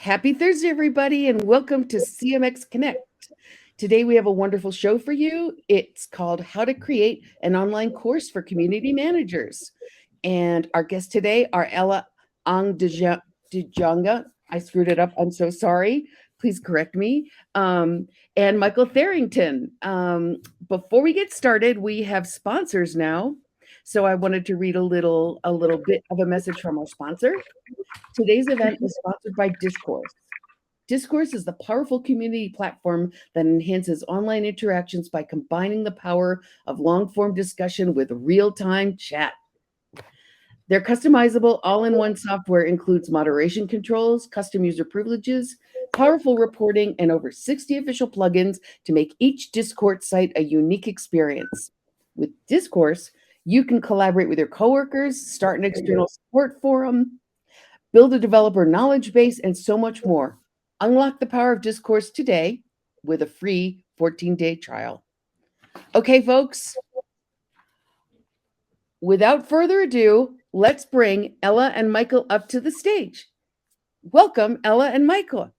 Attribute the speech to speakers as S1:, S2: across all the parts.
S1: Happy Thursday, everybody, and welcome to CMX Connect. Today, we have a wonderful show for you. It's called How to Create an Online Course for Community Managers. And our guests today are Ella Ang Jonge. I screwed it up. I'm so sorry. Please correct me. And Michael Tharrington. Before we get started, we have sponsors now. So I wanted to read a little bit of a message from our sponsor. Today's event is sponsored by Discourse. Discourse is the powerful community platform that enhances online interactions by combining the power of long-form discussion with real-time chat. Their customizable all-in-one software includes moderation controls, custom user privileges, powerful reporting, and over 60 official plugins to make each Discourse site a unique experience. With Discourse, you can collaborate with your coworkers, start an external support forum, build a developer knowledge base, and so much more. Unlock the power of Discourse today with a free 14-day trial. Okay, folks, without further ado, let's bring Ella and Michael up to the stage. Welcome, Ella and Michael.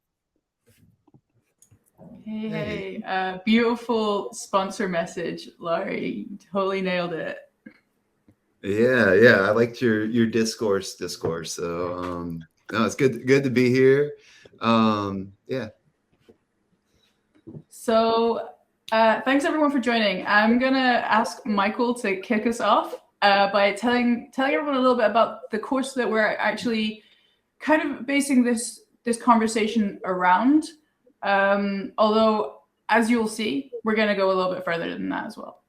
S2: Hey. Beautiful sponsor message, Laurie. Totally nailed it.
S3: Yeah. I liked your discourse. So no, it's good to be here. Yeah.
S2: So thanks everyone for joining. I'm gonna ask Michael to kick us off by telling everyone a little bit about the course that we're actually kind of basing this conversation around. Although, as you'll see, we're gonna go a little bit further than that as well.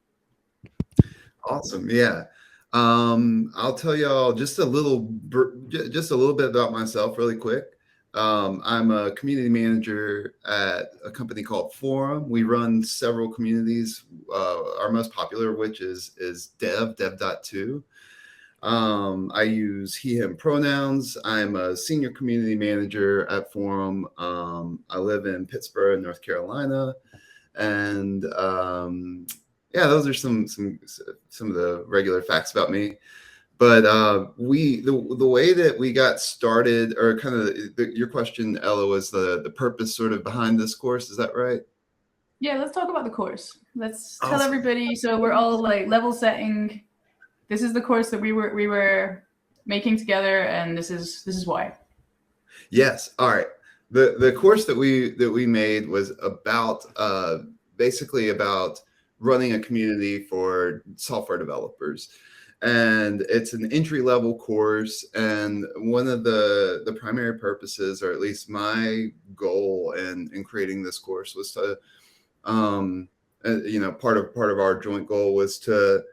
S3: Awesome. Yeah. I'll tell y'all just a little bit about myself really quick. I'm a community manager at a company called Forem. We run several communities. Our most popular, which is dev.to. I use he, him pronouns. I'm a senior community manager at Forem. I live in Pittsburgh, North Carolina. And yeah, those are some of the regular facts about me. But the way that we got started, or kind of your question, Ella, was the purpose sort of behind this course. Is that right?
S2: Yeah, let's talk about the course. Let's tell everybody. So we're all like level setting. This is the course that we were making together, and this is why.
S3: Yes. All right. The course that we made was about basically about running a community for software developers. And it's an entry-level course. And one of the primary purposes, or at least my goal in creating this course, was to, part of our joint goal was to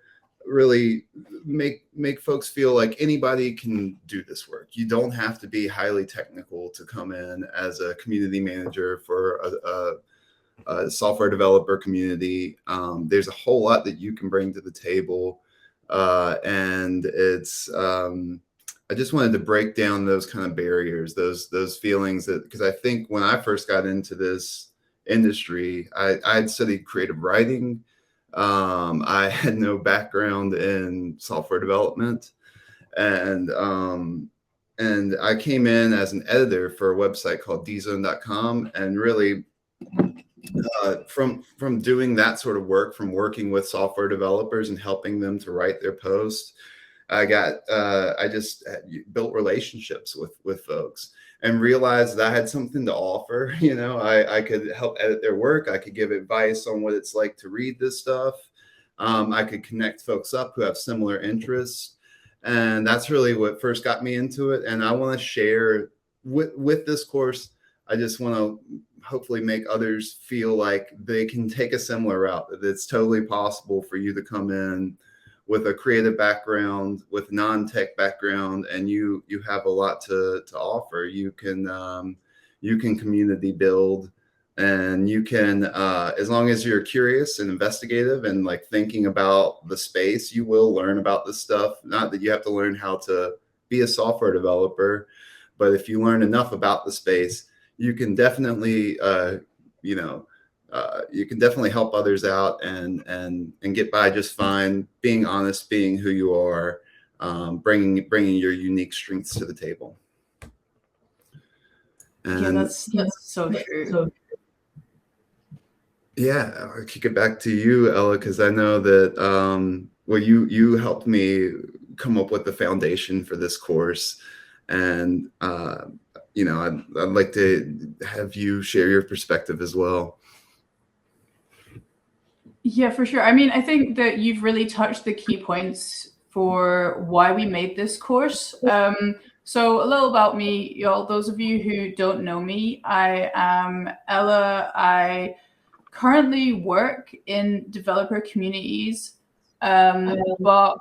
S3: really make folks feel like anybody can do this work. You don't have to be highly technical to come in as a community manager for a software developer community. There's a whole lot that you can bring to the table. And it's I just wanted to break down those kind of barriers, those feelings, that because I think when I first got into this industry, I'd studied creative writing. I had no background in software development, and I came in as an editor for a website called dzone.com, and really from doing that sort of work, from working with software developers and helping them to write their posts, I just built relationships with folks and realized that I had something to offer. I could help edit their work. I could give advice on what it's like to read this stuff. I could connect folks up who have similar interests. And that's really what first got me into it. And I want to share with this course. I just want to hopefully make others feel like they can take a similar route, that it's totally possible for you to come in with a creative background, with non-tech background, and you have a lot to offer. You can community build, and you can, as long as you're curious and investigative and like thinking about the space, you will learn about this stuff. Not that you have to learn how to be a software developer, but if you learn enough about the space, you can definitely, you can definitely help others out and get by just fine, being honest, being who you are, bringing your unique strengths to the table. And
S2: that's so true.
S3: Yeah, I'll kick it back to you, Ella, because I know that well, you helped me come up with the foundation for this course, and I'd like to have you share your perspective as well.
S2: Yeah, for sure. I mean, I think that you've really touched the key points for why we made this course. So a little about me, y'all. Those of you who don't know me, I am Ella. I currently work in developer communities, but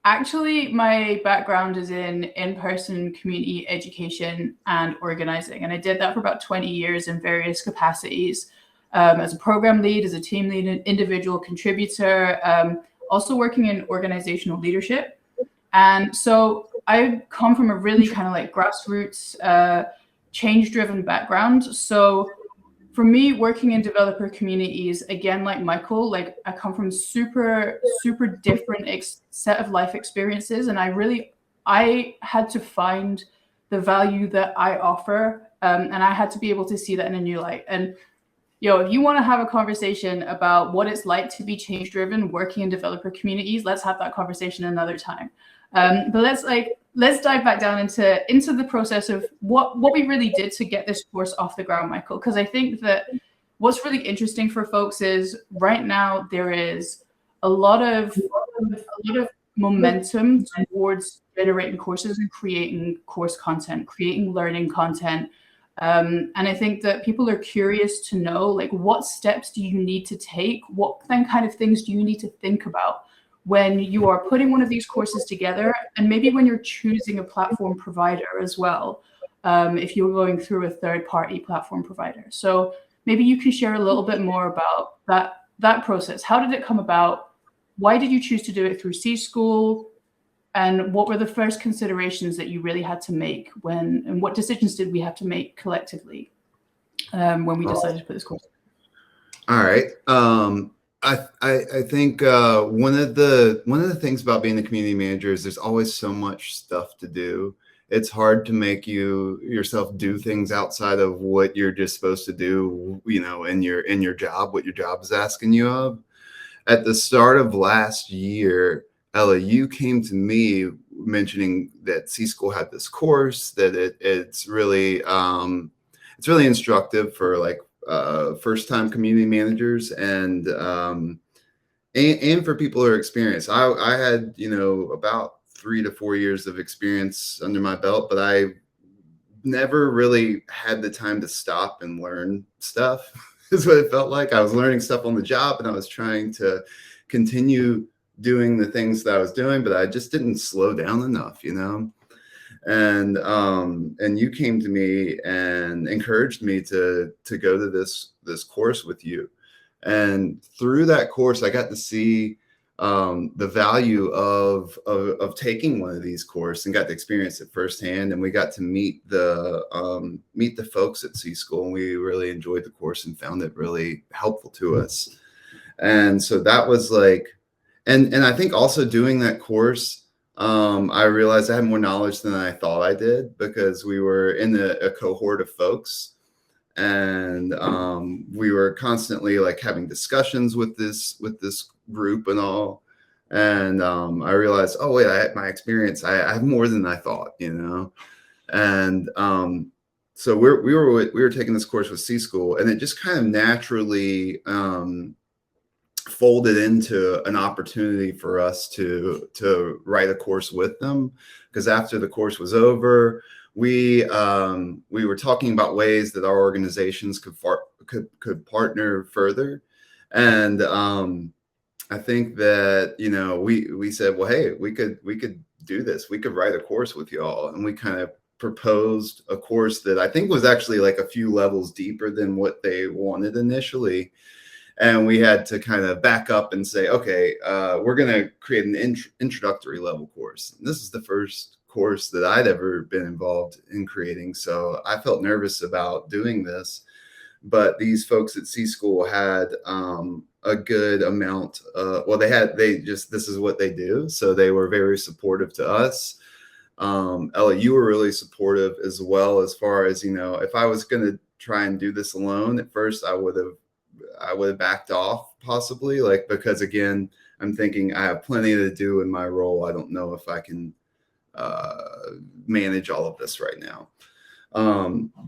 S2: actually my background is in person community education and organizing. And I did that for about 20 years in various capacities, as a program lead, as a team lead, an individual contributor, also working in organizational leadership. And so I come from a really kind of like grassroots, change-driven background. So for me, working in developer communities, again, like Michael, like I come from super different set of life experiences. And I had to find the value that I offer. And I had to be able to see that in a new light. And if you want to have a conversation about what it's like to be change driven working in developer communities, let's have that conversation another time. But let's dive back down into the process of what we really did to get this course off the ground, Michael. Because I think that what's really interesting for folks is right now there is a lot of momentum towards generating courses and creating course content, creating learning content. And I think that people are curious to know, like, what steps do you need to take? What kind of things do you need to think about when you are putting one of these courses together, and maybe when you're choosing a platform provider as well, if you're going through a third-party platform provider. So maybe you can share a little bit more about that process. How did it come about? Why did you choose to do it through C-School? And what were the first considerations that you really had to make and what decisions did we have to make collectively when we decided to put this course?
S3: All right. I think one of the things about being a community manager is there's always so much stuff to do. It's hard to make yourself do things outside of what you're just supposed to do, in your job, what your job is asking you of. At the start of last year, Ella, you came to me mentioning that C-School had this course, that it's really instructive for like first-time community managers and for people who are experienced. I had about 3 to 4 years of experience under my belt, but I never really had the time to stop and learn stuff. Is what it felt like. I was learning stuff on the job, and I was trying to continue doing the things that I was doing, but I just didn't slow down enough, And you came to me and encouraged me to go to this course with you. And through that course, I got to see the value of taking one of these courses and got to experience it firsthand. And we got to meet the folks at C-School, and we really enjoyed the course and found it really helpful to us. And so that was like, and I think also doing that course, I realized I had more knowledge than I thought I did, because we were in a cohort of folks, and we were constantly like having discussions with this group and all. And I realized, oh wait, my experience, I have more than I thought, And so we were taking this course with C-School, and it just kind of naturally folded into an opportunity for us to write a course with them. Because after the course was over, we were talking about ways that our organizations could partner further. And I think that we said, well, hey, we could do this. We could write a course with y'all, and we kind of proposed a course that I think was actually like a few levels deeper than what they wanted initially. And we had to kind of back up and say, okay, we're going to create an introductory level course. And this is the first course that I'd ever been involved in creating. So I felt nervous about doing this. But these folks at C-School had a good amount. This is what they do. So they were very supportive to us. Ella, you were really supportive as well, as far as, you know, if I was going to try and do this alone at first, I would have backed off possibly, like, because again, I'm thinking I have plenty to do in my role. I don't know if I can manage all of this right now.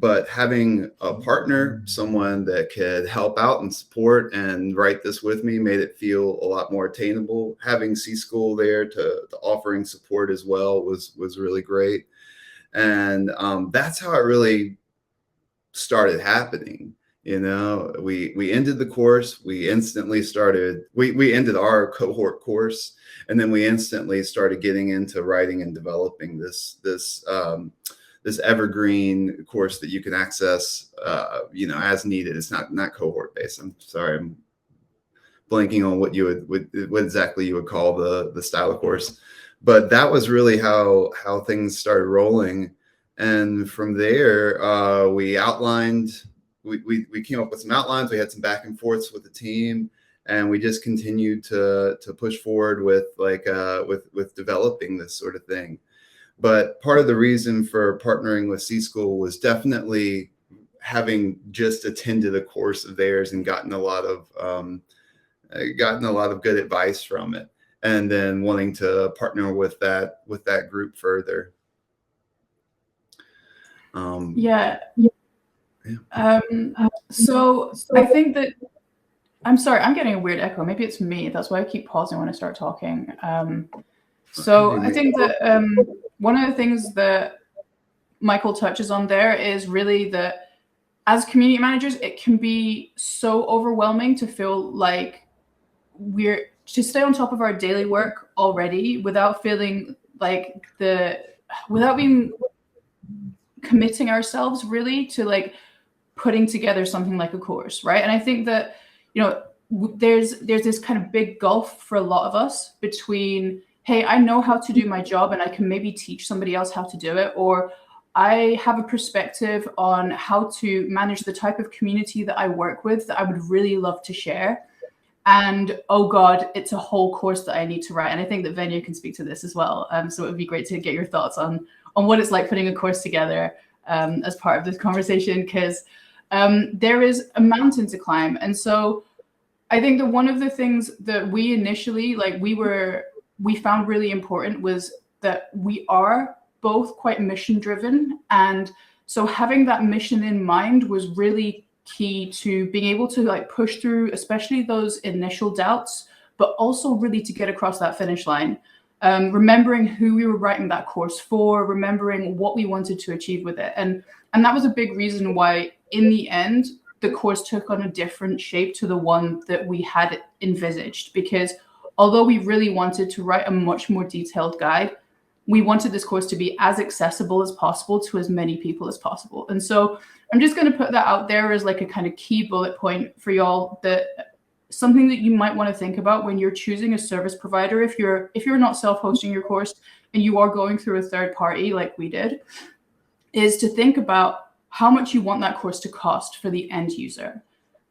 S3: But having a partner, someone that could help out and support and write this with me, made it feel a lot more attainable. Having C-School there to offering support as well was really great. And that's how it really started happening. You know, we ended the course. We instantly started, we ended our cohort course, and then we instantly started getting into writing and developing this evergreen course that you can access, you know, as needed. It's not cohort based. I'm sorry, I'm blanking on what what exactly you would call the style of course, but that was really how things started rolling. And from there, we outlined. We came up with some outlines. We had some back and forths with the team, and we just continued to push forward with with developing this sort of thing. But part of the reason for partnering with C-School was definitely having just attended a course of theirs and gotten a lot of good advice from it, and then wanting to partner with that group further.
S2: So I think that, I'm sorry, I'm getting a weird echo. Maybe it's me. That's why I keep pausing when I start talking. So I think that one of the things that Michael touches on there is really that as community managers, it can be so overwhelming to feel like we're to stay on top of our daily work already without feeling like without being committing ourselves really to like putting together something like a course, right? And I think that, you know, there's this kind of big gulf for a lot of us between, hey, I know how to do my job and I can maybe teach somebody else how to do it, or I have a perspective on how to manage the type of community that I work with that I would really love to share. And oh God, it's a whole course that I need to write. And I think that Venya can speak to this as well. So it would be great to get your thoughts on what it's like putting a course together as part of this conversation, because there is a mountain to climb. And so I think that one of the things that we initially, we found really important was that we are both quite mission driven. And so having that mission in mind was really key to being able to like push through, especially those initial doubts, but also really to get across that finish line. Remembering who we were writing that course for, remembering what we wanted to achieve with it. And that was a big reason why in the end, the course took on a different shape to the one that we had envisaged, because although we really wanted to write a much more detailed guide, we wanted this course to be as accessible as possible to as many people as possible. And so I'm just going to put that out there as like a kind of key bullet point for y'all, that something that you might want to think about when you're choosing a service provider, if you're not self-hosting your course and you are going through a third party like we did, is to think about how much you want that course to cost for the end user.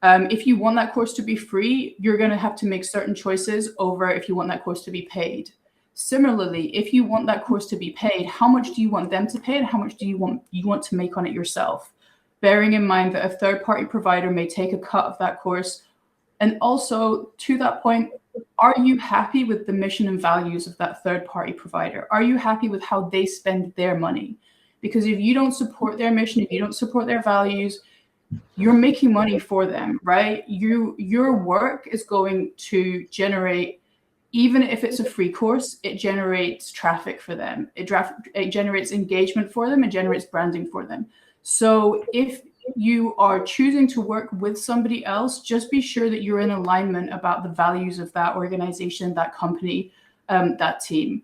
S2: If you want that course to be free, you're going to have to make certain choices over if you want that course to be paid. Similarly, if you want that course to be paid, how much do you want them to pay and how much do you want to make on it yourself? Bearing in mind that a third-party provider may take a cut of that course. And also, to that point, are you happy with the mission and values of that third-party provider? Are you happy with how they spend their money? Because if you don't support their mission, if you don't support their values, you're making money for them, right? Your work is going to generate, even if it's a free course, it generates traffic for them. It generates engagement for them. It generates branding for them. So if you are choosing to work with somebody else, just be sure that you're in alignment about the values of that organization, that company, that team.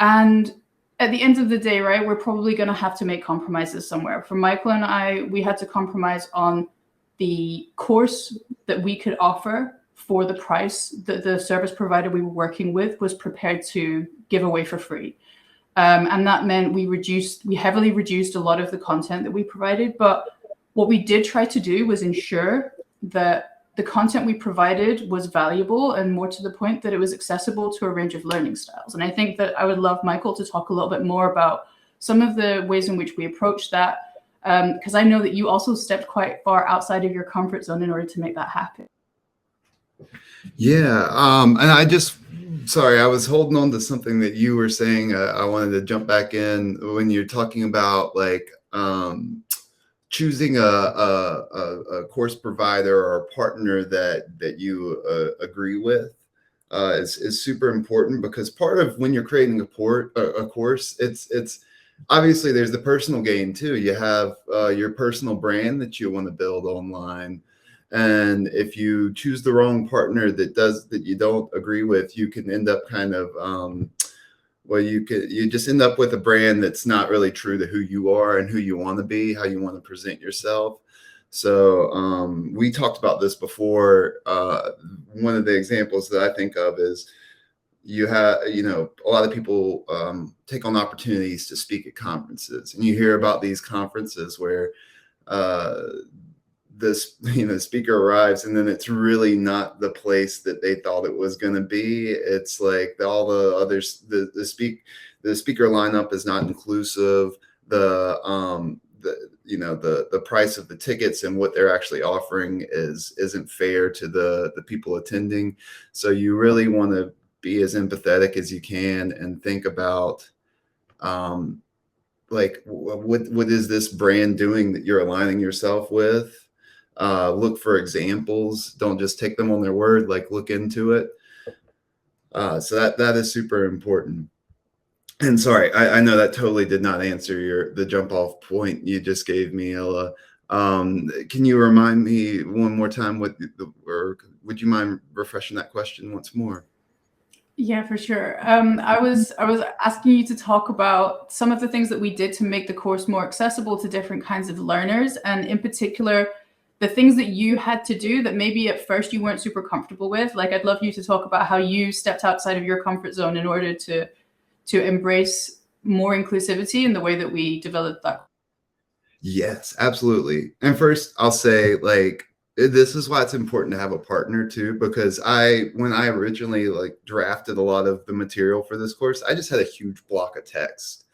S2: And at the end of the day, right, we're probably going to have to make compromises somewhere. For Michael and I, we had to compromise on the course that we could offer for the price that the service provider we were working with was prepared to give away for free. And that meant we heavily reduced a lot of the content that we provided. But what we did try to do was ensure that the content we provided was valuable, and more to the point, that it was accessible to a range of learning styles. And I think that I would love Michael to talk a little bit more about some of the ways in which we approach that, because I know that you also stepped quite far outside of your comfort zone in order to make that happen.
S3: Yeah, and sorry, I was holding on to something that you were saying. I wanted to jump back in when you're talking about like choosing a course provider or a partner that you agree with is super important, because part of when you're creating a course, it's obviously there's the personal gain too. You have your personal brand that you want to build online. And if you choose the wrong partner that you don't agree with, you can end up kind of you just end up with a brand that's not really true to who you are and who you want to be, how you want to present yourself. So we talked about this before. One of the examples that I think of is you have, a lot of people take on opportunities to speak at conferences, and you hear about these conferences where the speaker arrives and then it's really not the place that they thought it was going to be. It's like all the others, the speaker lineup is not inclusive. The price of the tickets and what they're actually offering isn't fair to the people attending. So you really want to be as empathetic as you can and think about like what is this brand doing that you're aligning yourself with. Look for examples. Don't just take them on their word. Like, look into it. So that is super important. And sorry, I know that totally did not answer the jump off point you just gave me, Ella. Can you remind me one more time or would you mind refreshing that question once more?
S2: Yeah, for sure. I was asking you to talk about some of the things that we did to make the course more accessible to different kinds of learners, and in particular, the things that you had to do that maybe at first you weren't super comfortable with. Like, I'd love you to talk about how you stepped outside of your comfort zone in order to embrace more inclusivity in the way that we developed that.
S3: Yes, absolutely. And first, I'll say, like, this is why it's important to have a partner too, because when I originally drafted a lot of the material for this course, I just had a huge block of text,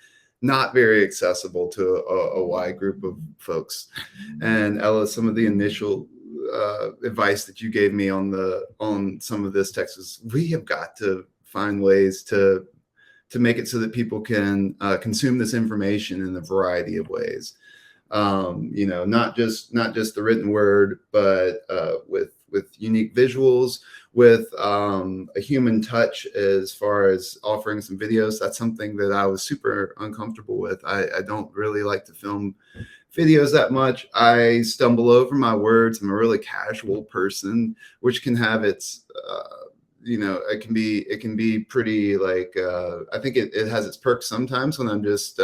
S3: not very accessible to a wide group of folks. And Ella, some of the initial advice that you gave me on some of this text is we have got to find ways to make it so that people can consume this information in a variety of ways. Not just the written word, but with unique visuals, with a human touch as far as offering some videos. That's something that I was super uncomfortable with. I don't really like to film videos that much. I stumble over my words. I'm a really casual person, which can have its it can be pretty I think it has its perks sometimes when I'm just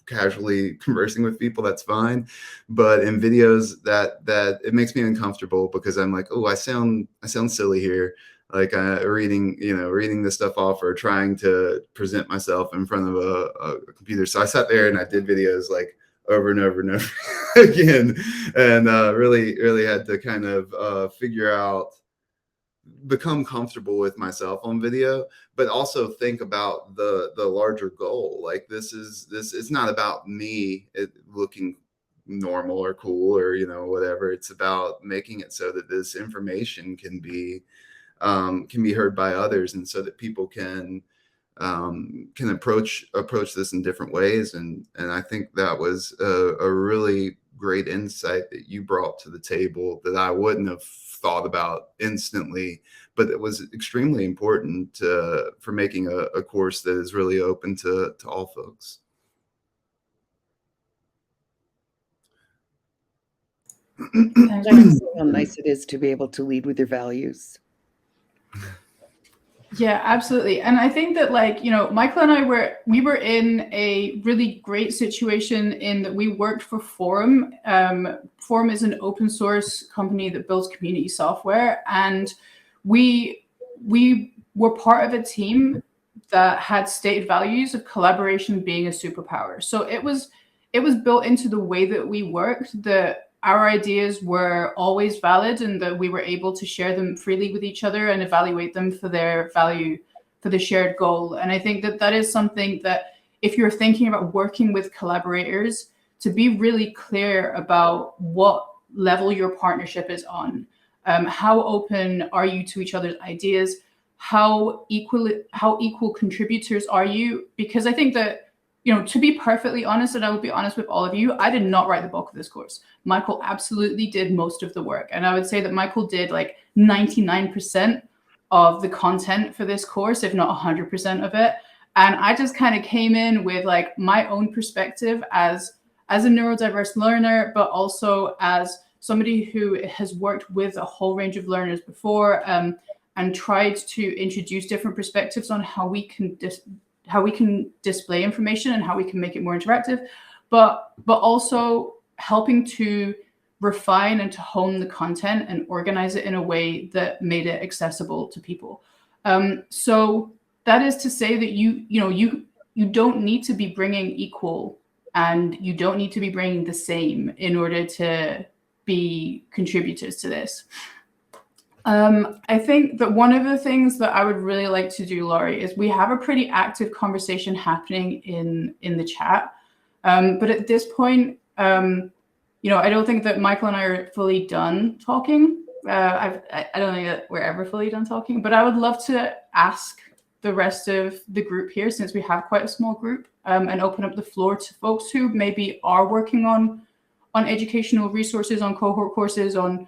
S3: casually conversing with people. That's fine, but in videos that it makes me uncomfortable because I'm like, oh, I sound silly here, like reading this stuff off or trying to present myself in front of a computer. So I sat there and I did videos like over and over and over again, and really had to kind of become comfortable with myself on video, but also think about the larger goal. Like this it's not about me looking normal or cool or whatever. It's about making it so that this information can be heard by others, and so that people can approach this in different ways. And I think that was a really great insight that you brought to the table that I wouldn't have thought about instantly, but it was extremely important for making a course that is really open to all folks.
S1: How nice it is to be able to lead with your values.
S2: Yeah, absolutely. And I think that Michael and I we were in a really great situation in that we worked for Forem. Forem is an open source company that builds community software. And we were part of a team that had stated values of collaboration being a superpower. So it was built into the way that we worked that our ideas were always valid and that we were able to share them freely with each other and evaluate them for their value, for the shared goal. And I think that that is something that if you're thinking about working with collaborators, to be really clear about what level your partnership is on, how open are you to each other's ideas, how equal contributors are you? Because I think that, you know, to be perfectly honest, and I will be honest with all of you, I did not write the bulk of this course. Michael absolutely did most of the work. And I would say that Michael did like 99% of the content for this course, if not 100% of it. And I just kind of came in with like my own perspective as a neurodiverse learner, but also as somebody who has worked with a whole range of learners before, and tried to introduce different perspectives on how we can display information and how we can make it more interactive, but also helping to refine and to hone the content and organize it in a way that made it accessible to people. So that is to say that you don't need to be bringing equal, and you don't need to be bringing the same in order to be contributors to this. I think that one of the things that I would really like to do, Laurie, is we have a pretty active conversation happening in the chat. But at this point, you know, I don't think that Michael and I are fully done talking. I don't think that we're ever fully done talking, but I would love to ask the rest of the group here, since we have quite a small group, and open up the floor to folks who maybe are working on educational resources, on cohort courses, on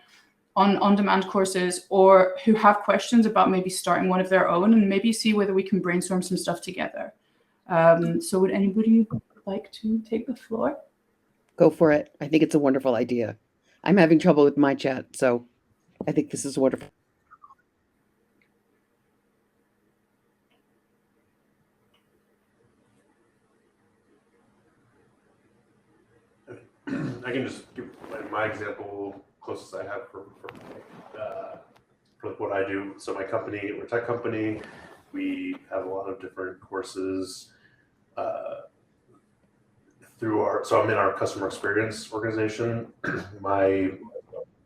S2: on-demand courses, or who have questions about maybe starting one of their own, and maybe see whether we can brainstorm some stuff together. So would anybody like to take the floor?
S1: Go for it. I think it's a wonderful idea. I'm having trouble with my chat, so I think this is wonderful.
S4: I can just give my example closest I have for what I do. So my company, we're a tech company. We have a lot of different courses so I'm in our customer experience organization. My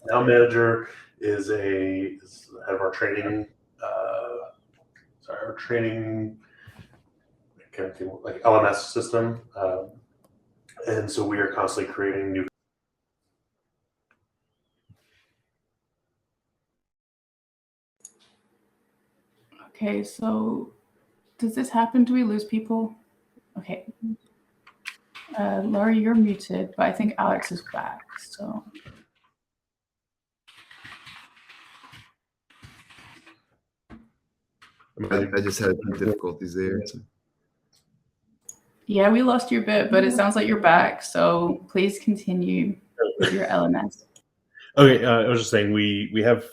S4: now manager is head of our training, I can't think, like LMS system. And so we are constantly creating new.
S2: Okay, so does this happen? Do we lose people? Okay. Laurie, you're muted, but I think Alex is back, so.
S3: I just had some difficulties there. So.
S2: Yeah, we lost your bit, but it sounds like you're back. So please continue with your LMS.
S4: Okay, I was just saying we have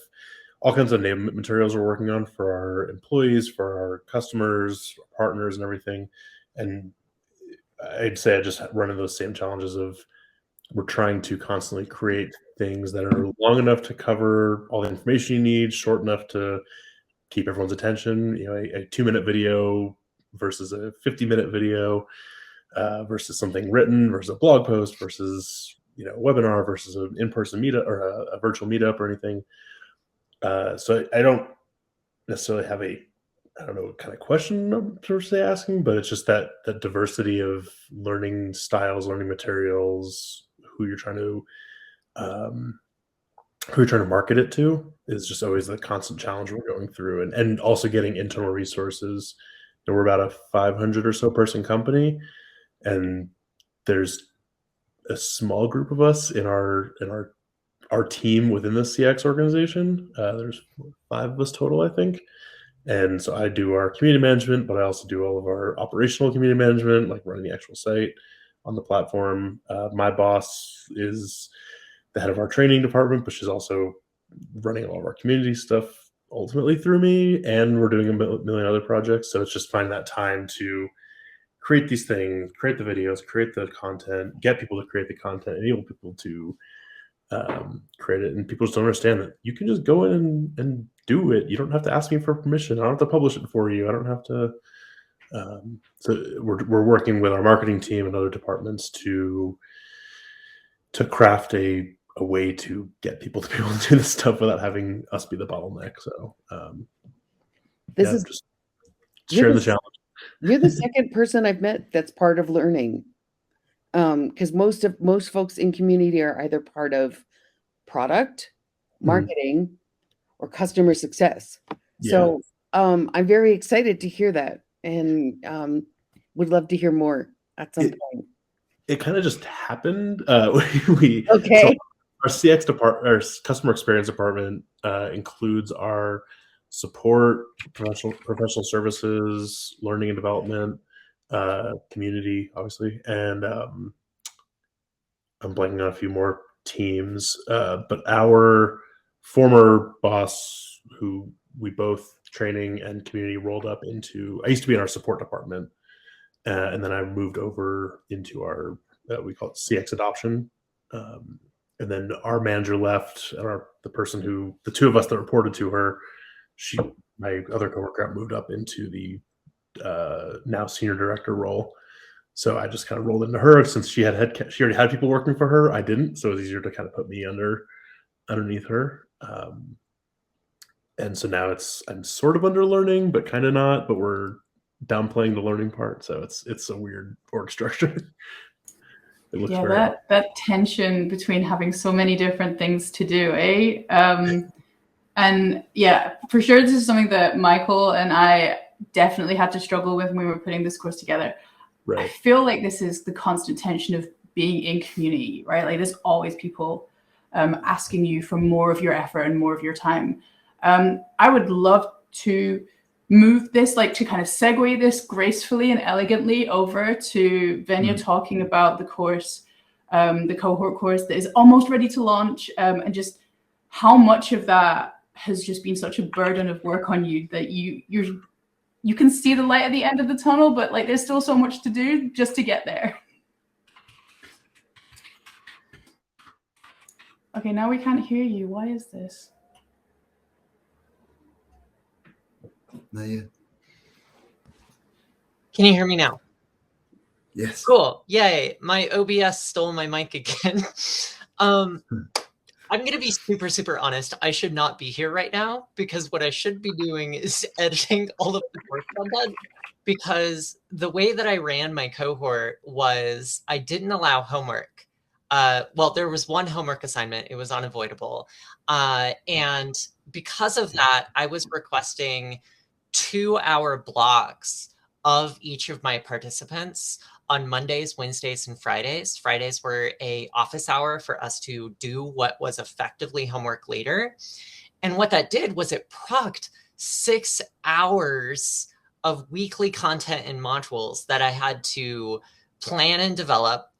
S4: all kinds of enablement materials we're working on for our employees, for our customers, partners, and everything. And I'd say I just run into those same challenges of we're trying to constantly create things that are long enough to cover all the information you need, short enough to keep everyone's attention. You know, a 2-minute video versus a 50-minute video, versus something written versus a blog post versus, you know, a webinar versus an in-person meetup or a virtual meetup or anything. So I don't necessarily have I don't know what kind of question I'm sort of asking, but it's just that diversity of learning styles, learning materials, who you're trying to market it to is just always the constant challenge we're going through, and also getting internal resources. You know, we're about a 500 or so person company, and there's a small group of us in our team within the CX organization. There's 5 of us total, I think. And so I do our community management, but I also do all of our operational community management, like running the actual site on the platform. My boss is the head of our training department, but she's also running all of our community stuff ultimately through me. And we're doing a million other projects. So it's just finding that time to create these things, create the videos, create the content, get people to create the content, enable people to create it. And people just don't understand that you can just go in and do it. You don't have to ask me for permission. I don't have to publish it for you. I don't have to. So we're working with our marketing team and other departments to craft a a way to get people to be able to do this stuff without having us be the bottleneck. So
S1: This is
S4: just
S1: you're
S4: sharing the
S1: the,
S4: challenge.
S1: you're the second person I've met that's part of learning. Because most folks in community are either part of product, marketing, or customer success. So I'm very excited to hear that, and would love to hear more at some point.
S4: It kind of just happened.
S1: Okay.
S4: So our CX department, our customer experience department, includes our support, professional services, learning and development, community, obviously, and I'm blanking on a few more teams. But our former boss, who we both training and community rolled up into, I used to be in our support department, and then I moved over into our we call it CX adoption. And then our manager left, and the two of us that reported to her, my other coworker moved up into the now senior director role. So I just kind of rolled into her since she already had people working for her. I didn't, so it was easier to kind of put me underneath her. And so now I'm sort of under learning, but kind of not. But we're downplaying the learning part, so it's a weird org structure. It looks
S2: that tension between having so many different things to do, eh? And yeah, for sure, this is something that Michael and I definitely had to struggle with when we were putting this course together.
S4: Right.
S2: I feel like this is the constant tension of being in community, right? Like there's always people asking you for more of your effort and more of your time. I would love to move this, like to kind of segue this gracefully and elegantly over to Venya talking about the course, the cohort course that is almost ready to launch, and just how much of that has just been such a burden of work on you that you can see the light at the end of the tunnel, but like there's still so much to do just to get there. Okay, now we can't hear you. Why is this?
S3: Not yet.
S5: Can you hear me now?
S3: Yes.
S5: Cool. Yay. My OBS stole my mic again. I'm going to be super, super honest. I should not be here right now because what I should be doing is editing all of the course content, because the way that I ran my cohort was I didn't allow homework. Well, there was one homework assignment. It was unavoidable. And because of that, I was requesting 2-hour blocks of each of my participants on Mondays, Wednesdays, and Fridays. Fridays were an office hour for us to do what was effectively homework later. And what that did was it procced 6 hours of weekly content and modules that I had to plan and develop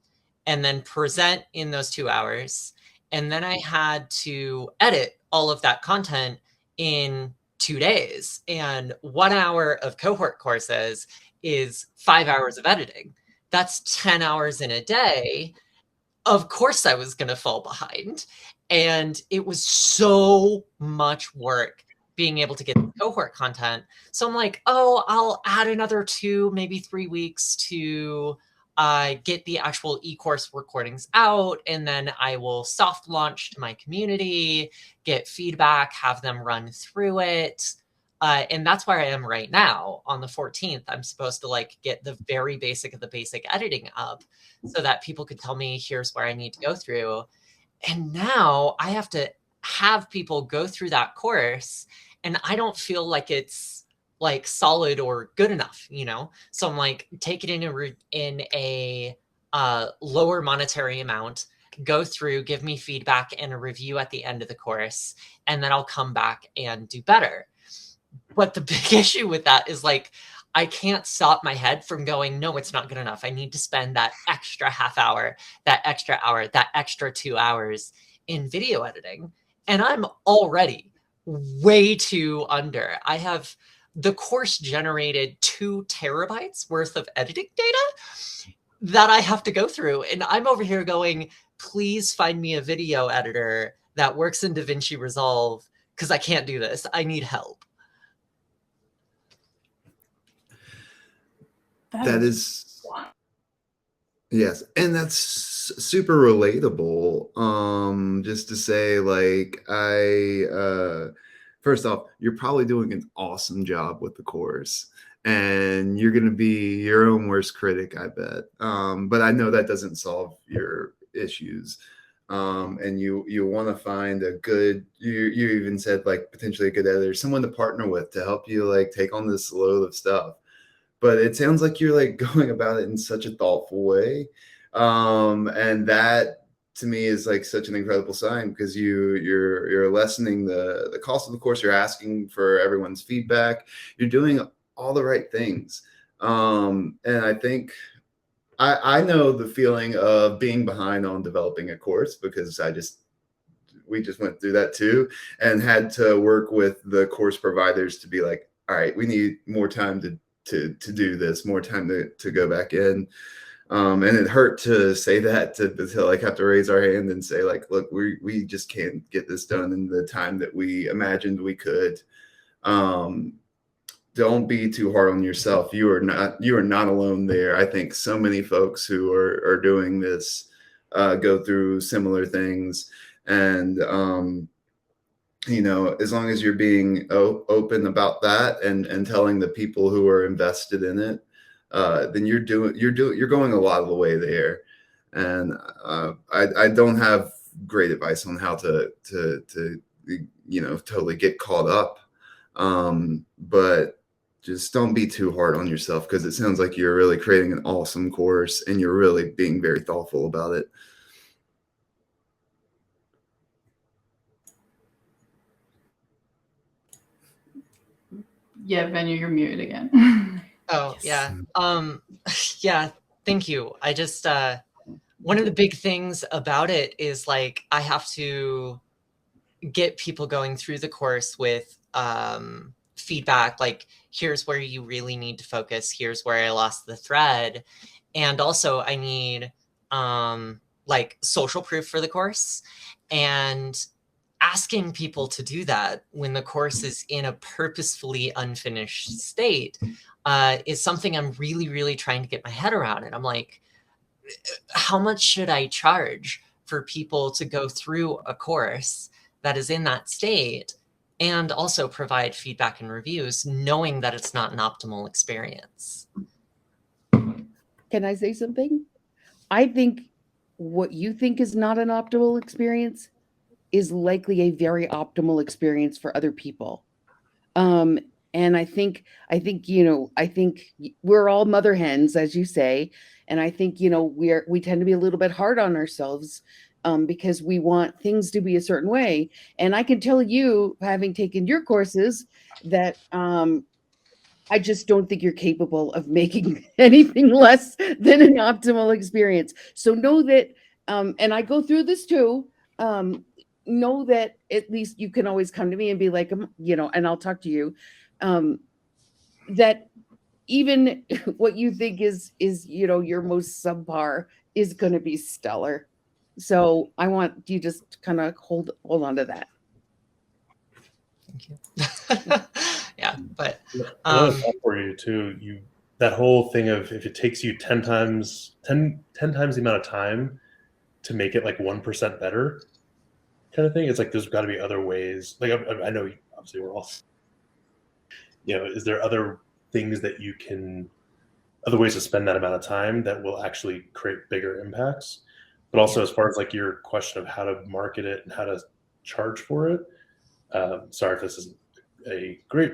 S5: and then present in those 2 hours. And then I had to edit all of that content in 2 days. And 1 hour of cohort courses is 5 hours of editing. That's 10 hours in a day. Of course I was going to fall behind. And it was so much work being able to get the cohort content. So I'm like, oh, I'll add another 2, maybe 3 weeks to get the actual e-course recordings out. And then I will soft launch to my community, get feedback, have them run through it. And that's where I am right now. On the 14th, I'm supposed to like get the very basic of the basic editing up so that people could tell me, here's where I need to go through. And now I have to have people go through that course, and I don't feel like it's like solid or good enough, you know? So I'm like, take it in a lower monetary amount, go through, give me feedback and a review at the end of the course, and then I'll come back and do better. But the big issue with that is like, I can't stop my head from going, no, it's not good enough. I need to spend that extra half hour, that extra hour, that extra 2 hours in video editing. And I'm already way too under. I have the course generated 2 terabytes worth of editing data that I have to go through. And I'm over here going, please find me a video editor that works in DaVinci Resolve because I can't do this. I need help.
S3: That is Yes, and that's super relatable. Just to say, like, first off, you're probably doing an awesome job with the course, and you're going to be your own worst critic, I bet. But I know that doesn't solve your issues. And you want to find a good, you even said like potentially a good editor, someone to partner with to help you like take on this load of stuff. But it sounds like you're like going about it in such a thoughtful way. And that to me is like such an incredible sign, because you're lessening the cost of the course. You're asking for everyone's feedback. You're doing all the right things. And I think I know the feeling of being behind on developing a course, because we just went through that too, and had to work with the course providers to be like, all right, we need more time to do this, more time to go back in. And it hurt to say that, to like have to raise our hand and say like, look, we just can't get this done in the time that we imagined we could. Don't be too hard on yourself. You are not alone there. I think so many folks who are doing this go through similar things. And as long as you're being open about that and telling the people who are invested in it, then you're going a lot of the way there. And I don't have great advice on how to totally get caught up. But just don't be too hard on yourself, because it sounds like you're really creating an awesome course and you're really being very thoughtful about it.
S2: Yeah, Venya, you're muted again.
S5: Oh,
S1: Yes.
S5: yeah. Yeah, thank you. I just, one of the big things about it is like, I have to get people going through the course with feedback, like, here's where you really need to focus, here's where I lost the thread. And also I need like social proof for the course, and asking people to do that when the course is in a purposefully unfinished state is something I'm really, really trying to get my head around. And I'm like, how much should I charge for people to go through a course that is in that state and also provide feedback and reviews, knowing that it's not an optimal experience?
S1: Can I say something? I think what you think is not an optimal experience is likely a very optimal experience for other people. And I think we're all mother hens, as you say. And I think, we tend to be a little bit hard on ourselves because we want things to be a certain way. And I can tell you, having taken your courses, that I just don't think you're capable of making anything less than an optimal experience. So know that, and I go through this too, know that at least you can always come to me and be like, and I'll talk to you, that even what you think is your most subpar is going to be stellar. So I want you just kind of hold on to that.
S5: Thank you. Yeah, but
S4: another thought for you too, that whole thing of, if it takes you 10 times the amount of time to make it like 1% better kind of thing, it's like there's got to be other ways. Like I know obviously we're all, is there other things that you can, other ways to spend that amount of time that will actually create bigger impacts? But also, as far as like your question of how to market it and how to charge for it, sorry if this isn't a great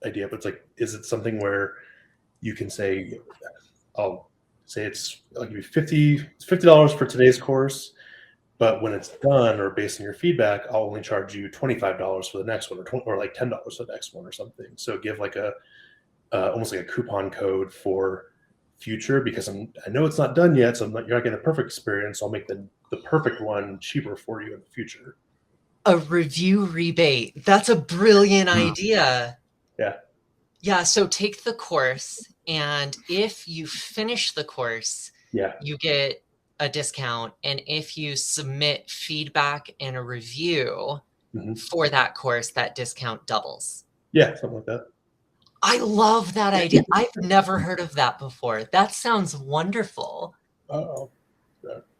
S4: idea, but it's like, is it something where you can say, I'll say I'll give you $50 for today's course, but when it's done, or based on your feedback, I'll only charge you $25 for the next one, or like $10 for the next one or something. So give like almost like a coupon code for future, because I know it's not done yet, so you're not getting the perfect experience. I'll make the perfect one cheaper for you in the future.
S5: A review rebate. That's a brilliant idea.
S4: Yeah.
S5: Yeah. So take the course, and if you finish the course, you get a discount. And if you submit feedback and a review for that course, that discount doubles.
S4: Yeah, something like that.
S5: I love that idea. I've never heard of that before. That sounds wonderful.
S4: Oh,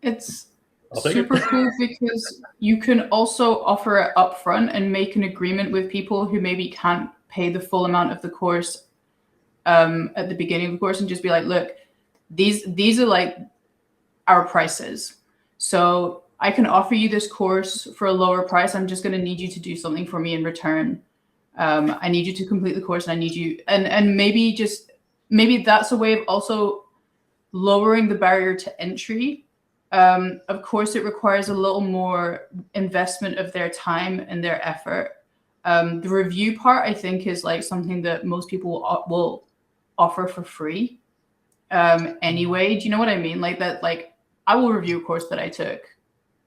S2: It's
S4: I'll take
S2: super
S4: it.
S2: cool because you can also offer it upfront and make an agreement with people who maybe can't pay the full amount of the course at the beginning of the course, and just be like, look, these are like our prices. So I can offer you this course for a lower price. I'm just going to need you to do something for me in return. I need you to complete the course, and I need you, and maybe that's a way of also lowering the barrier to entry. Of course, it requires a little more investment of their time and their effort. The review part, I think, is like something that most people will offer for free anyway. Do you know what I mean? Like that, like I will review a course that I took,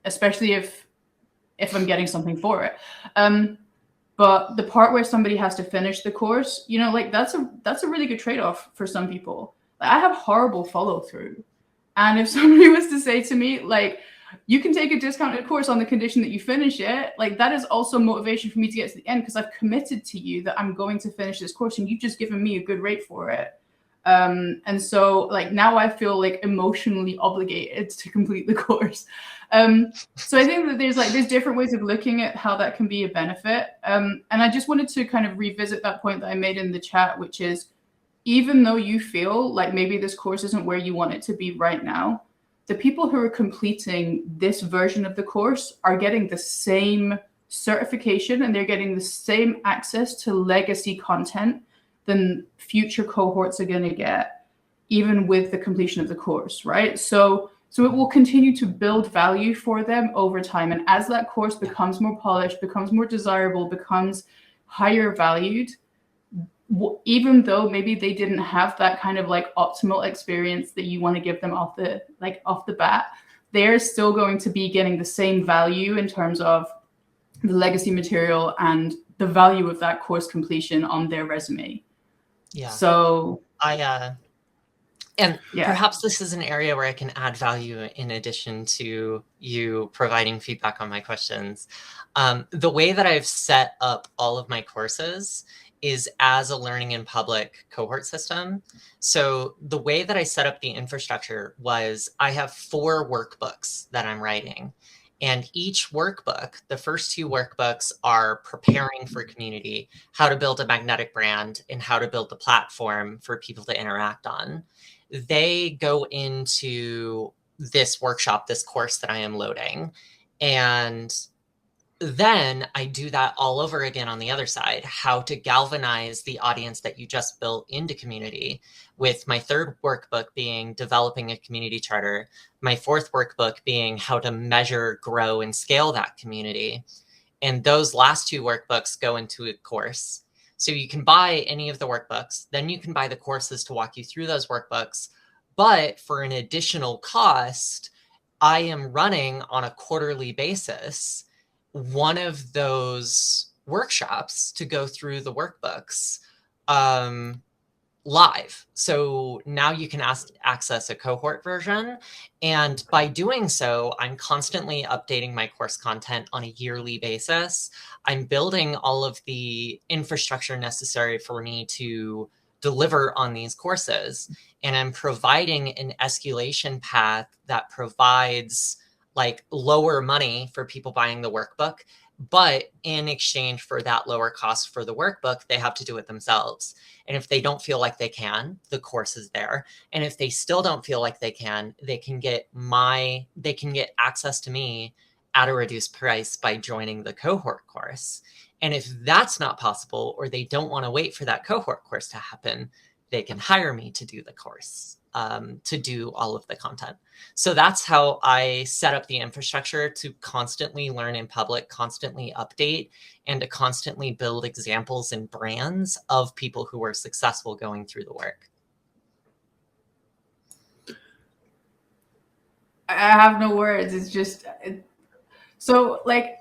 S2: especially if I'm getting something for it. But the part where somebody has to finish the course, you know, like that's a really good trade-off for some people. Like, I have horrible follow-through. And if somebody was to say to me, like, you can take a discounted course on the condition that you finish it, like that is also motivation for me to get to the end, because I've committed to you that I'm going to finish this course and you've just given me a good rate for it. And so like now I feel like emotionally obligated to complete the course. So I think that there's different ways of looking at how that can be a benefit. And I just wanted to kind of revisit that point that I made in the chat, which is, even though you feel like maybe this course isn't where you want it to be right now, the people who are completing this version of the course are getting the same certification and they're getting the same access to legacy content than future cohorts are going to get, even with the completion of the course, right? So it will continue to build value for them over time. And as that course becomes more polished, becomes more desirable, becomes higher valued, even though maybe they didn't have that kind of like optimal experience that you want to give them off the bat, they're still going to be getting the same value in terms of the legacy material and the value of that course completion on their resume.
S5: Yeah.
S2: So
S5: perhaps this is an area where I can add value in addition to you providing feedback on my questions. The way that I've set up all of my courses is as a learning in public cohort system. So the way that I set up the infrastructure was I have 4 workbooks that I'm writing. And each workbook, the first 2 workbooks are preparing for community, how to build a magnetic brand and how to build the platform for people to interact on. They go into this workshop, this course that I am loading. And then I do that all over again on the other side, how to galvanize the audience that you just built into community, with my 3rd workbook being developing a community charter, my 4th workbook being how to measure, grow, and scale that community. And those last 2 workbooks go into a course. So you can buy any of the workbooks, then you can buy the courses to walk you through those workbooks. But for an additional cost, I am running on a quarterly basis one of those workshops to go through the workbooks live. So now you can access a cohort version. And by doing so, I'm constantly updating my course content on a yearly basis. I'm building all of the infrastructure necessary for me to deliver on these courses. And I'm providing an escalation path that provides like lower money for people buying the workbook, but in exchange for that lower cost for the workbook, they have to do it themselves. And if they don't feel like they can, the course is there. And if they still don't feel like they can get access to me at a reduced price by joining the cohort course. And if that's not possible, or they don't want to wait for that cohort course to happen, they can hire me to do the course, to do all of the content. So that's how I set up the infrastructure to constantly learn in public, constantly update, and to constantly build examples and brands of people who are successful going through the work.
S2: I have no words. It's just, so like,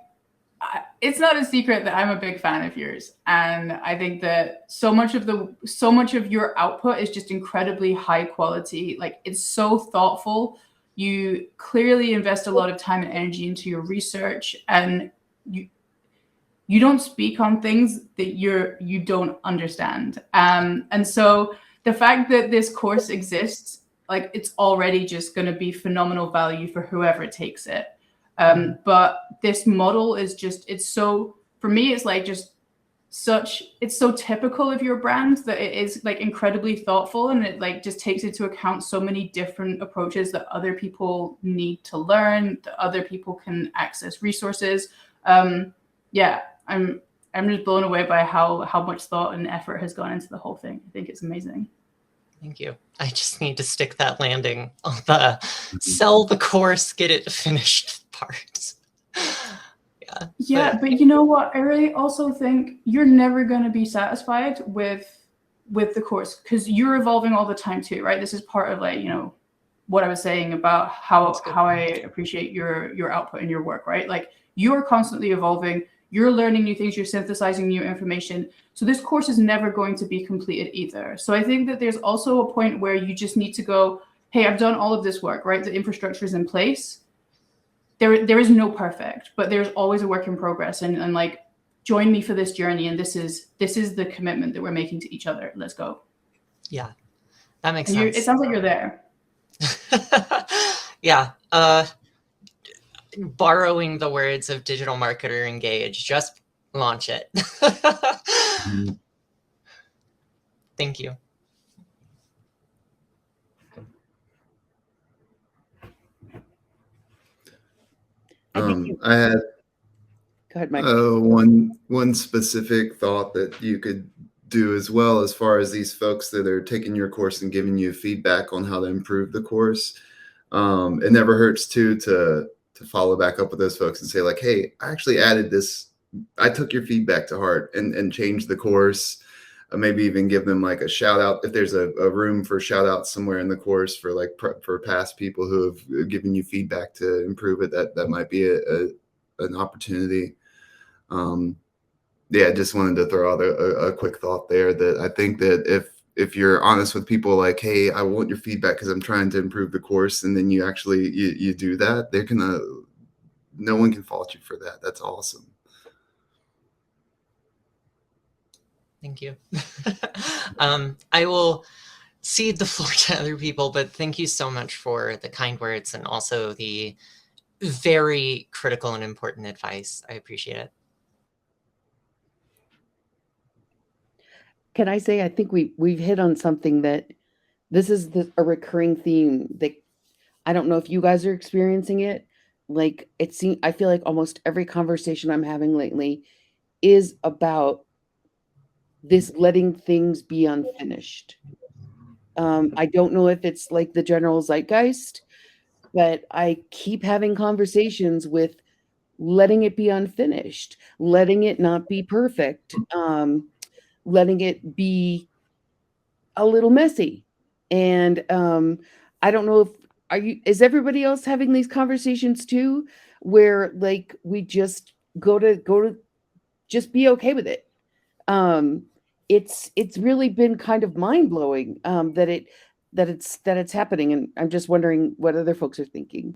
S2: it's not a secret that I'm a big fan of yours. And I think that so much of your output is just incredibly high quality. Like, it's so thoughtful. You clearly invest a lot of time and energy into your research, and you don't speak on things that you don't understand. And so the fact that this course exists, like it's already just going to be phenomenal value for whoever takes it. But this model is just, it's so, for me, it's like just it's so typical of your brand that it is like incredibly thoughtful, and it like just takes into account so many different approaches that other people need to learn, that other people can access resources. Yeah, I'm just blown away by how much thought and effort has gone into the whole thing. I think it's amazing.
S5: Thank you. I just need to stick that landing on the sell the course, get it finished part.
S2: Yeah, but you know what? I really also think you're never going to be satisfied with the course, because you're evolving all the time too, right? This is part of like, you know, what I was saying about how I appreciate your output and your work, right? Like you're constantly evolving, you're learning new things, you're synthesizing new information. So this course is never going to be completed either. So I think that there's also a point where you just need to go, hey, I've done all of this work, right? The infrastructure is in place. There is no perfect, but there's always a work in progress, and like join me for this journey. And this is the commitment that we're making to each other. Let's go.
S5: Yeah, that makes sense.
S2: It sounds like you're there.
S5: Yeah. Borrowing the words of digital marketer Engage, just launch it. Thank you.
S3: I had
S1: Go ahead, Mike.
S3: one specific thought that you could do as well, as far as these folks that are taking your course and giving you feedback on how to improve the course. It never hurts to follow back up with those folks and say like, hey, I actually added this. I took your feedback to heart and changed the course. Maybe even give them like a shout out if there's a room for shout out somewhere in the course for like for past people who have given you feedback to improve it. That might be an opportunity. Yeah, just wanted to throw out a quick thought there, that I think that if you're honest with people, like, hey, I want your feedback because I'm trying to improve the course, and then you actually you do that, they're gonna, no one can fault you for that. That's awesome.
S5: Thank you. I will cede the floor to other people, but thank you so much for the kind words and also the very critical and important advice. I appreciate it.
S1: Can I say, I think we've hit on something that this is a recurring theme that I don't know if you guys are experiencing it. Like I feel like almost every conversation I'm having lately is about this letting things be unfinished. I don't know if it's like the general zeitgeist, but I keep having conversations with letting it be unfinished, letting it not be perfect, letting it be a little messy. And I don't know if is everybody else having these conversations too, where like we just go to just be okay with it. It's really been kind of mind-blowing that it's happening, and I'm just wondering what other folks are thinking.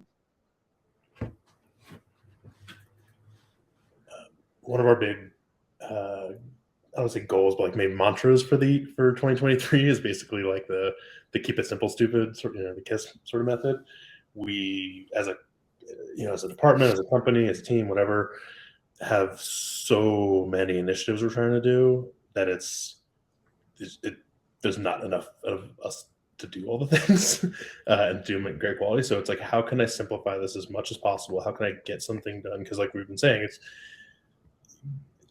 S4: One of our big I don't say goals, but like maybe mantras for 2023 is basically like the keep it simple, stupid sort, the KISS sort of method. We as a department, as a company, as a team, whatever, have so many initiatives we're trying to do that there's not enough of us to do all the things and do them in great quality. So it's like, how can I simplify this as much as possible? How can I get something done? Because like we've been saying, it's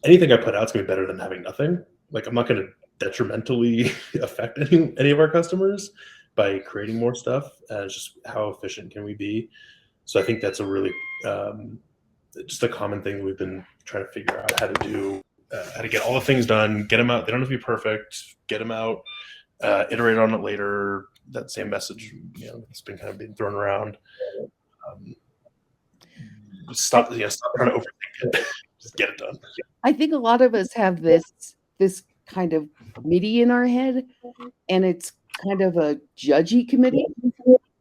S4: anything I put out is going to be better than having nothing. Like I'm not going to detrimentally affect any of our customers by creating more stuff. It's just how efficient can we be? So I think that's a really just a common thing we've been trying to figure out how to do, how to get all the things done, get them out. They don't have to be perfect. Get them out, iterate on it later. That same message, it's been kind of being thrown around. Stop trying to overthink it. Just get it done.
S1: I think a lot of us have this kind of committee in our head, and it's kind of a judgy committee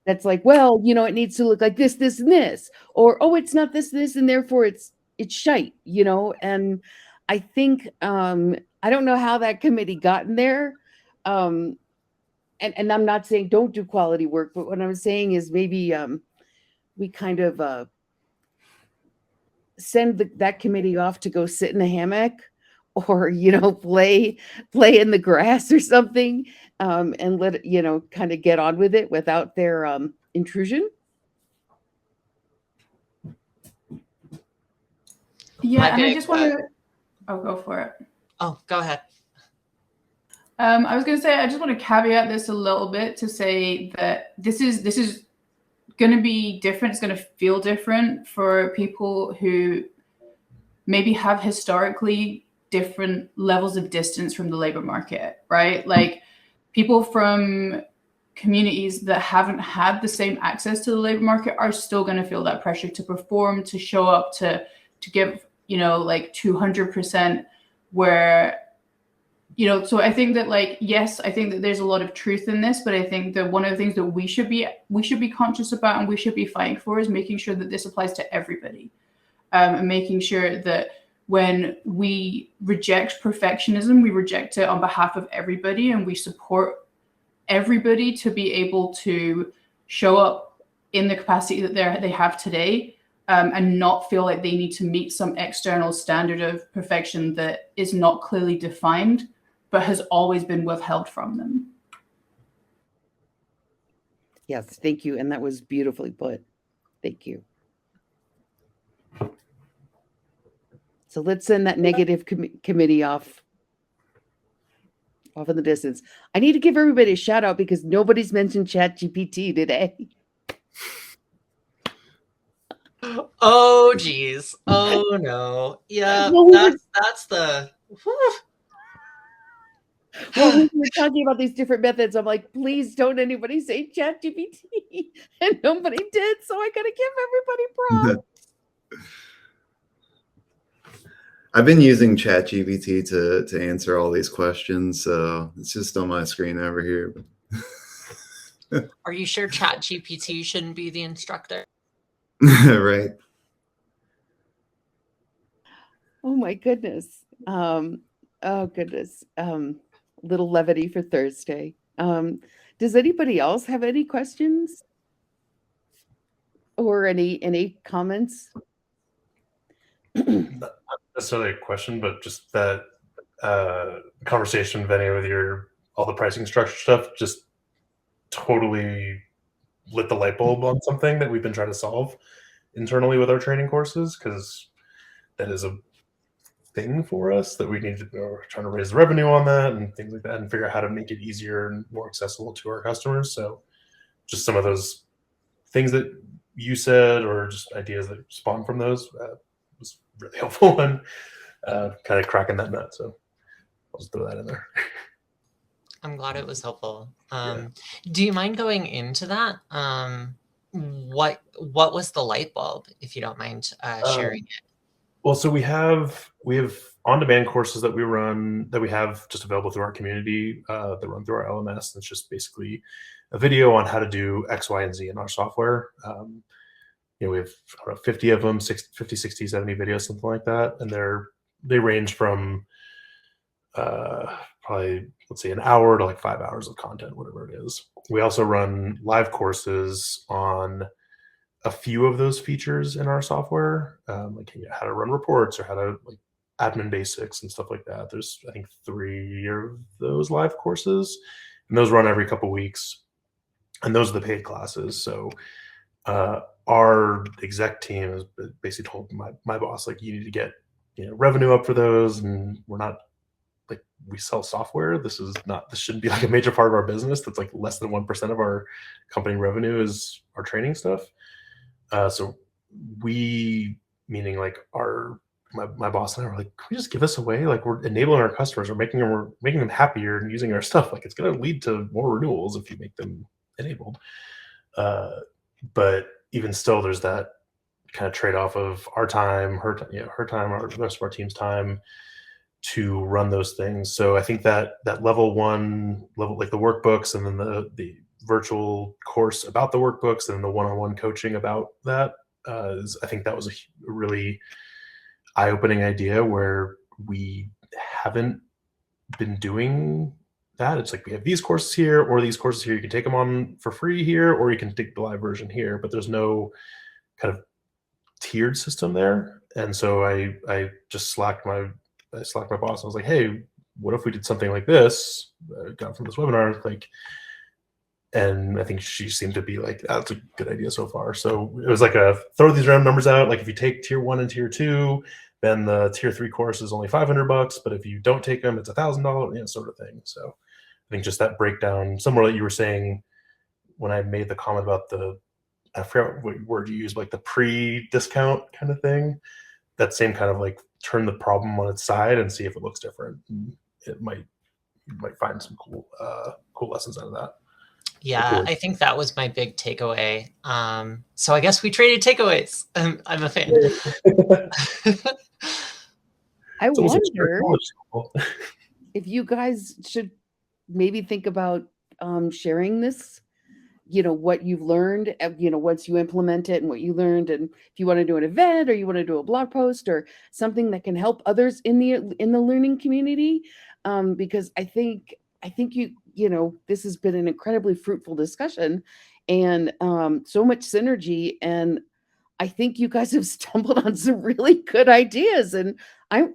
S1: that's like, well, it needs to look like this, this, and this, or oh, it's not this, this, and therefore it's shite, And I think I don't know how that committee got in there, and I'm not saying don't do quality work, but what I'm saying is maybe we kind of send that committee off to go sit in a hammock or, play in the grass or something, and let it, kind of get on with it without their intrusion.
S2: Yeah, and I just want to. Oh, go for it.
S5: Oh, go ahead.
S2: I was going to say, I just want to caveat this a little bit to say that this is going to be different. It's going to feel different for people who maybe have historically different levels of distance from the labor market, right? Like people from communities that haven't had the same access to the labor market are still going to feel that pressure to perform, to show up, to give, like 200%, where, so I think that, like, yes, I think that there's a lot of truth in this, but I think that one of the things that we should be conscious about and we should be fighting for is making sure that this applies to everybody, and making sure that when we reject perfectionism, we reject it on behalf of everybody, and we support everybody to be able to show up in the capacity that they have today, and not feel like they need to meet some external standard of perfection that is not clearly defined, but has always been withheld from them.
S1: Yes, thank you. And that was beautifully put. Thank you. So let's send that negative committee off in the distance. I need to give everybody a shout out because nobody's mentioned ChatGPT today.
S5: Oh, geez. Oh, no. Yeah,
S1: Well,
S5: that's the...
S1: Well, we were talking about these different methods. I'm like, please don't anybody say ChatGPT. And nobody did. So I got to give everybody props.
S3: I've been using ChatGPT to answer all these questions. So it's just on my screen over here.
S5: Are you sure ChatGPT shouldn't be the instructor?
S3: Right.
S1: Oh, my goodness. Oh, goodness. Little levity for Thursday. Does anybody else have any questions or any comments?
S4: Not necessarily a question, but just that conversation, Vinny, with all the pricing structure stuff, just totally lit the light bulb on something that we've been trying to solve internally with our training courses, because that is a thing for us that we need to we're trying to raise the revenue on that and things like that, and figure out how to make it easier and more accessible to our customers. So just some of those things that you said, or just ideas that spawned from those, was really helpful and kind of cracking that nut. So I'll just throw that in there.
S5: I'm glad it was helpful. Do you mind going into that? What was the light bulb, if you don't mind sharing it?
S4: Well, so we have on-demand courses that we have just available through our community that run through our LMS. It's just basically a video on how to do X, Y, and Z in our software. We have 50 of them, 50, 60, 70 videos, something like that. And they range from probably, let's say, an hour to like 5 hours of content, whatever it is. We also run live courses on a few of those features in our software, like how to run reports or how to like admin basics and stuff like that. There's, I think, 3 of those live courses, and those run every couple weeks. And those are the paid classes. So our exec team has basically told my boss, like, you need to get revenue up for those, and we're not like, we sell software. This shouldn't be like a major part of our business. That's like less than 1% of our company revenue is our training stuff. So we, meaning like my boss and I were like, can we just give this away? Like, we're enabling our customers, we're making them happier and using our stuff. Like, it's going to lead to more renewals if you make them enabled. But even still, there's that kind of trade-off of our time, her time, or the rest of our team's time to run those things. So I think that level one, like the workbooks, and then the virtual course about the workbooks, and the one-on-one coaching about that, I think that was a really eye-opening idea where we haven't been doing that. It's like we have these courses here or these courses here. You can take them on for free here, or you can take the live version here. But there's no kind of tiered system there. And so I just slacked my boss. I was like, hey, what if we did something like this? I got from this webinar, like. And I think she seemed to be like, that's a good idea so far. So it was like throw these round numbers out. Like if you take tier 1 and tier 2, then the tier 3 course is only $500. But if you don't take them, it's $1,000, sort of thing. So I think just that breakdown, somewhere that you were saying when I made the comment about I forgot what word you used, like the pre-discount kind of thing. That same kind of like turn the problem on its side and see if it looks different. And you might find some cool lessons out of that.
S5: Yeah, I think that was my big takeaway. So I guess we traded takeaways. I'm a fan.
S1: I wonder if you guys should maybe think about sharing this, what you've learned, once you implement it and what you learned. And if you want to do an event or you want to do a blog post or something that can help others in the learning community, because I think this has been an incredibly fruitful discussion and so much synergy. And I think you guys have stumbled on some really good ideas. And I'm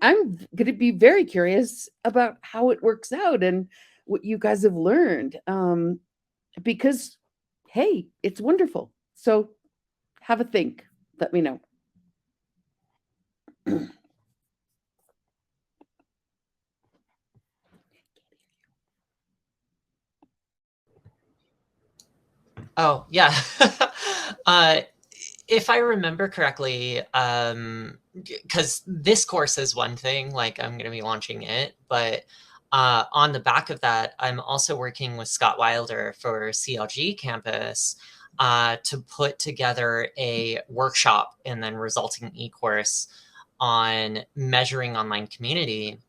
S1: going to be very curious about how it works out and what you guys have learned. Because, hey, it's wonderful. So have a think. Let me know.
S5: Oh, yeah. If I remember correctly, because this course is one thing, like I'm going to be launching it, but on the back of that, I'm also working with Scott Wilder for CLG campus to put together a workshop and then resulting e-course on measuring online community.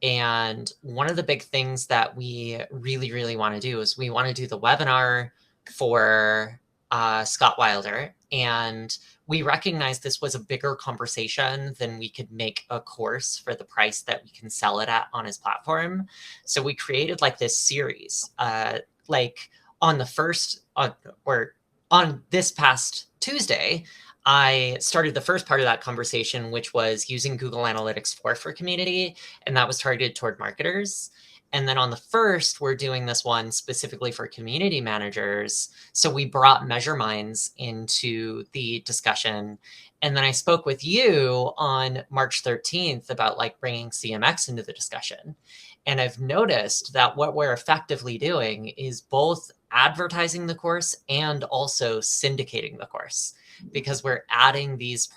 S5: And one of the big things that we really, really want to do is we want to do the webinar for Scott Wilder. And we recognized this was a bigger conversation than we could make a course for the price that we can sell it at on his platform. So we created like this series, like on this past Tuesday, I started the first part of that conversation, which was using Google Analytics for community, and that was targeted toward marketers. And then on the first, we're doing this one specifically for community managers. So we brought MeasureMinds into the discussion. And then I spoke with you on March 13th about like bringing CMX into the discussion. And I've noticed that what we're effectively doing is both advertising the course and also syndicating the course, because we're adding these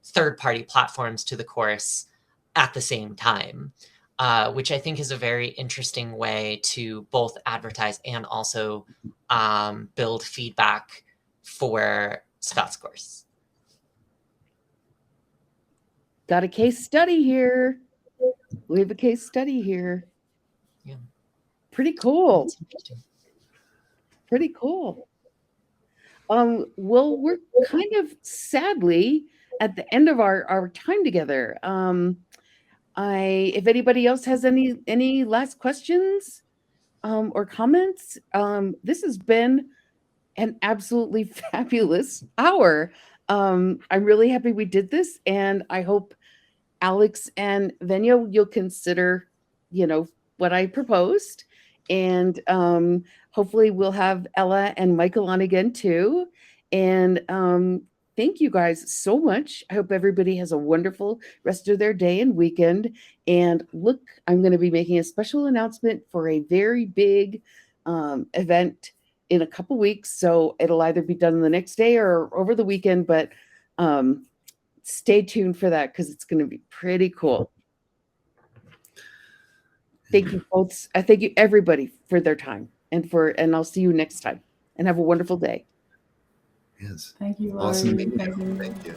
S5: third-party platforms to the course at the same time. Which I think is a very interesting way to both advertise and also build feedback for Scott's course.
S1: Got a case study here. We have a case study here.
S5: Yeah.
S1: Pretty cool. Pretty cool. Well, we're kind of sadly at the end of our time together. If anybody else has any last questions or comments, this has been an absolutely fabulous hour. I'm really happy we did this, and I hope Alex and Venya, you'll consider, what I proposed, and hopefully we'll have Ella and Michael on again too. And thank you guys so much. I hope everybody has a wonderful rest of their day and weekend. And look, I'm going to be making a special announcement for a very big event in a couple weeks. So it'll either be done the next day or over the weekend, but stay tuned for that because it's going to be pretty cool. Thank you both. Thank you everybody for their time and I'll see you next time and have a wonderful day.
S3: Yes.
S2: Thank you.
S3: Awesome.
S2: Thank you.
S3: Thank you.